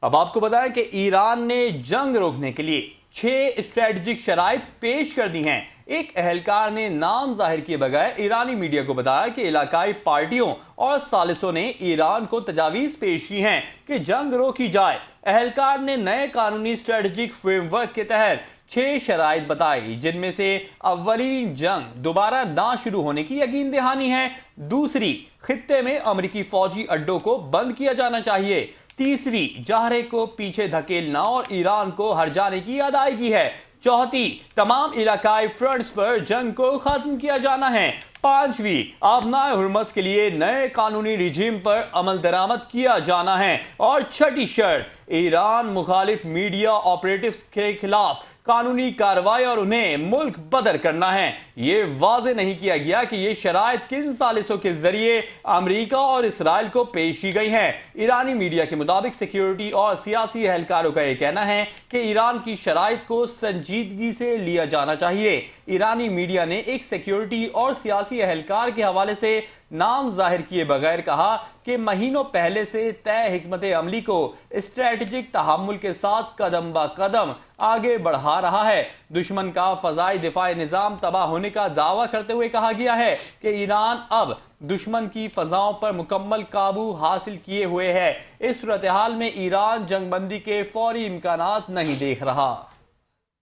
اب آپ کو بتائیں کہ ایران نے جنگ روکنے کے لیے 6 اسٹریٹجک شرائط پیش کر دی ہیں۔ ایک اہلکار نے نام ظاہر کیے بغیر ایرانی میڈیا کو بتایا کہ علاقائی پارٹیوں اور ثالثوں نے ایران کو تجاویز پیش کی ہیں کہ جنگ روکی جائے۔ اہلکار نے نئے قانونی اسٹریٹجک فریم ورک کے تحت 6 شرائط بتائی، جن میں سے اولین جنگ دوبارہ نہ شروع ہونے کی یقین دہانی ہے، دوسری خطے میں امریکی فوجی اڈوں کو بند کیا جانا چاہیے، تیسری جہرے کو پیچھے دھکیلنا اور ایران کو ہر جانے کی ادائیگی ہے، چوتھی تمام علاقائی فرنٹس پر جنگ کو ختم کیا جانا ہے، پانچویں آبنائے ہرمز کے لیے نئے قانونی رجیم پر عمل درآمد کیا جانا ہے، اور چھٹی شرط ایران مخالف میڈیا آپریٹوز کے خلاف قانونی کارروائی اور انہیں ملک بدر کرنا ہے۔ یہ واضح نہیں کیا گیا کہ یہ شرائط کن ثالثوں کے ذریعے امریکہ اور اسرائیل کو پیش کی گئی ہیں۔ ایرانی میڈیا کے مطابق سیکیورٹی اور سیاسی اہلکاروں کا یہ کہنا ہے کہ ایران کی شرائط کو سنجیدگی سے لیا جانا چاہیے۔ ایرانی میڈیا نے ایک سیکیورٹی اور سیاسی اہلکار کے حوالے سے نام ظاہر کیے بغیر کہا کہ مہینوں پہلے سے طے حکمت عملی کو اسٹریٹجک تحمل کے ساتھ قدم با قدم آگے بڑھا رہا ہے۔ دشمن کا فضائی دفاعی نظام تباہ ہونے کا دعویٰ کرتے ہوئے کہا گیا ہے کہ ایران اب دشمن کی فضاؤں پر مکمل قابو حاصل کیے ہوئے ہے۔ اس صورتحال میں ایران جنگ بندی کے فوری امکانات نہیں دیکھ رہا۔